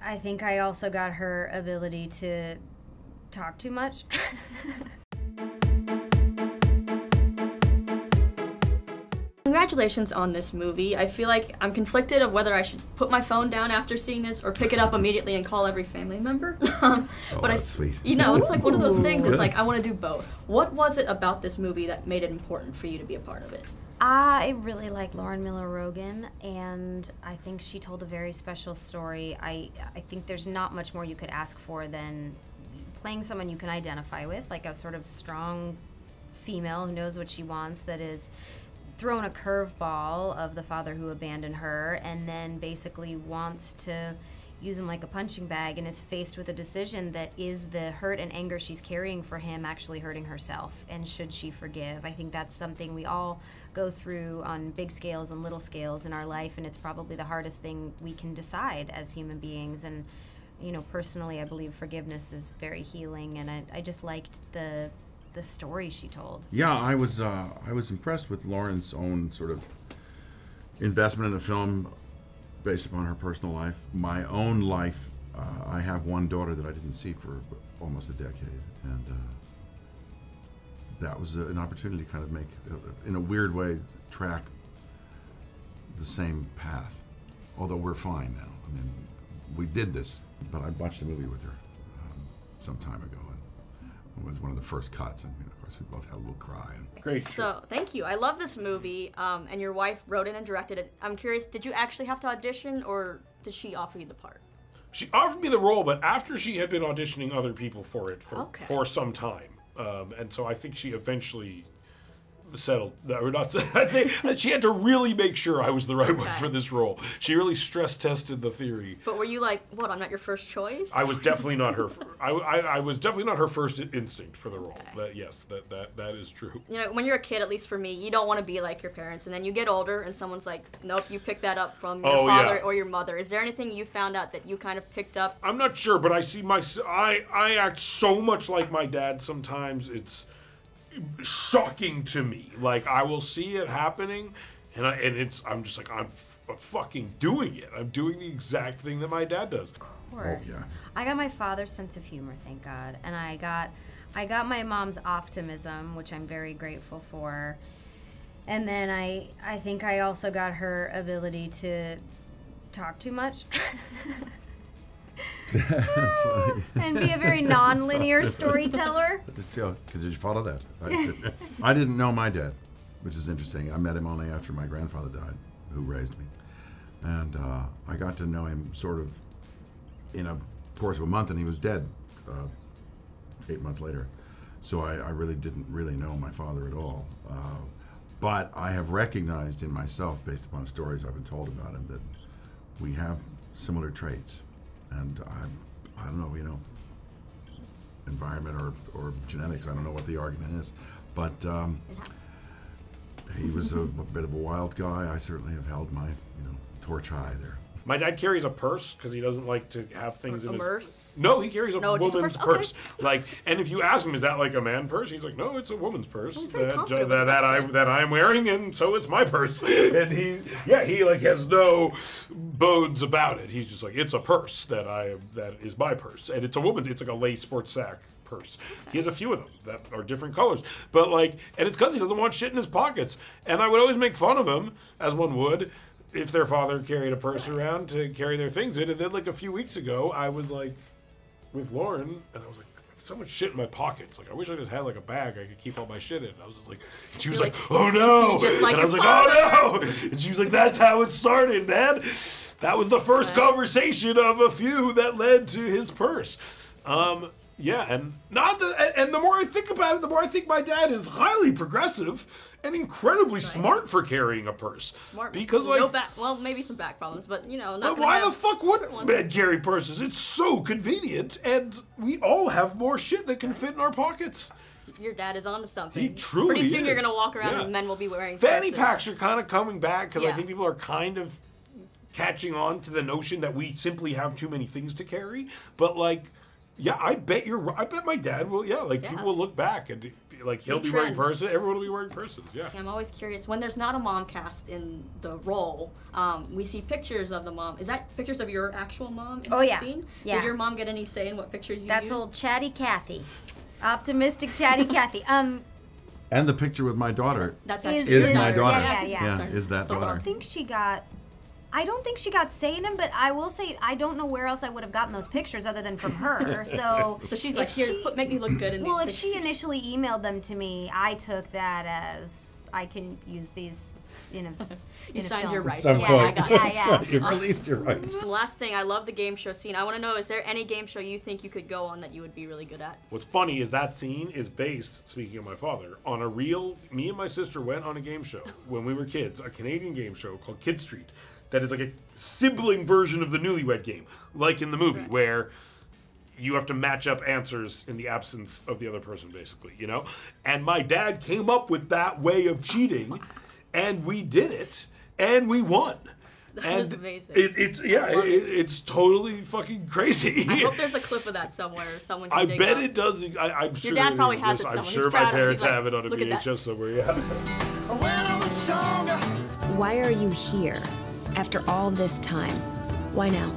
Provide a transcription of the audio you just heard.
I think I also got her ability to talk too much. Congratulations on this movie. I feel like I'm conflicted of whether I should put my phone down after seeing this or pick it up immediately and call every family member. That's sweet. You know, it's like one of those things. Good. It's like I want to do both. What was it about this movie that made it important for you to be a part of it? I really like Lauren Miller Rogen, and I think she told a very special story. I think there's not much more you could ask for than playing someone you can identify with, like a sort of strong female who knows what she wants, that is thrown a curveball of the father who abandoned her, and then basically wants to use him like a punching bag, and is faced with a decision that is the hurt and anger she's carrying for him actually hurting herself, and should she forgive? I think that's something we all go through on big scales and little scales in our life, and it's probably the hardest thing we can decide as human beings. And you know, personally, I believe forgiveness is very healing, and I just liked the story she told. Yeah, I was impressed with Lauren's own sort of investment in the film based upon her personal life. My own life, I have one daughter that I didn't see for almost a decade, and that was an opportunity to kind of make, in a weird way, track the same path. Although we're fine now. I mean, we did this, but I watched a movie with her some time ago. It was one of the first cuts, and of course we both had a little cry. Great. So, thank you. I love this movie, and your wife wrote it and directed it. I'm curious, did you actually have to audition, or did she offer you the part? She offered me the role, but after she had been auditioning other people for it for some time. And so I think she eventually settled, or not, I think she had to really make sure I was the right one for this role. She really stress tested the theory. But were you like, what, I'm not your first choice? I was definitely not her. I was definitely not her first instinct for the role. Okay. Yes, that is true. You know, when you're a kid, at least for me, you don't want to be like your parents, and then you get older, and someone's like, nope, you picked that up from your father or your mother. Is there anything you found out that you kind of picked up? I'm not sure, but I see I act so much like my dad sometimes. It's shocking to me. Like, I will see it happening, and I'm just like, I'm fucking doing it. I'm doing the exact thing that my dad does. Of course. Oh, yeah. I got my father's sense of humor, thank God, and I got my mom's optimism, which I'm very grateful for. And then I think I also got her ability to talk too much. That's funny. And be a very non-linear storyteller. Did you follow that? I didn't know my dad, which is interesting. I met him only after my grandfather died, who raised me. And I got to know him sort of in a course of a month, and he was dead 8 months later. So I really didn't really know my father at all. But I have recognized in myself, based upon stories I've been told about him, that we have similar traits. And I don't know, environment or genetics, I don't know what the argument is. But he was a bit of a wild guy. I certainly have held my, torch high there. My dad carries a purse because he doesn't like to have things in his purse. No, he carries a woman's just a purse. purse. Okay. Like, and if you ask him, is that like a man purse? He's like, no, it's a woman's purse He's very confident with that I'm wearing, and so it's my purse. And he like has no bones about it. He's just like, it's a purse that is my purse, and it's a woman's. It's like a lace sports sack purse. He has a few of them that are different colors, but like, and it's because he doesn't want shit in his pockets. And I would always make fun of him, as one would, if their father carried a purse around to carry their things in. And then like a few weeks ago, I was like with Lauren, and I was like, so much shit in my pockets. Like, I wish I just had like a bag I could keep all my shit in. And I was just like, and she was like, oh no. Just like and I was like, father. oh no. And she was like, that's how it started, man. That was the first conversation of a few that led to his purse. Yeah, and and the more I think about it, the more I think my dad is highly progressive and incredibly smart for carrying a purse. Smart. Because like, no back. Well, maybe some back problems, but not. But why the fuck would men carry purses? It's so convenient, and we all have more shit that can fit in our pockets. Your dad is onto something. He truly Pretty soon is. you're gonna walk around Yeah. and men will be wearing fanny purses. packs are kind of coming back because I Yeah. think people are kind of catching on to the notion that we simply have too many things to carry. But like, Yeah, I bet my dad will. Yeah, like people will look back and like he'll be wearing purses. Everyone will be wearing purses. Yeah. I'm always curious when there's not a mom cast in the role. We see pictures of the mom. Is that pictures of your actual mom? In that scene? Yeah. Did your mom get any say in what pictures you That's used? old Chatty Cathy, optimistic Chatty Cathy. And the picture with my daughter That's is my daughter. Yeah. Is that daughter? I don't think she got say in them, but I will say I don't know where else I would have gotten those pictures other than from her. So she's like, here, make me look good in these Well, if pictures. she initially emailed them to me, I took that as I can use these in a You signed your rights. Some Yeah, quote. I got it. Yeah. You've released your rights. The last thing, I love the game show scene. I want to know, is there any game show you think you could go on that you would be really good at? What's funny is that scene is based, speaking of my father, on a real. Me and my sister went on a game show when we were kids, a Canadian game show called Kid Street. That is like a sibling version of the Newlywed Game, like in the movie, where you have to match up answers in the absence of the other person, basically, you know? And my dad came up with that way of cheating, and we did it, and we won. That is amazing. It's totally fucking crazy. I hope there's a clip of that somewhere. Someone can I dig bet up. it does. I'm sure Your dad it probably has it exists. I'm somewhere. sure He's my proud of it. parents He's like, have it on a "Look at that." VHS somewhere, yeah. Why are you here after all this time? Why now?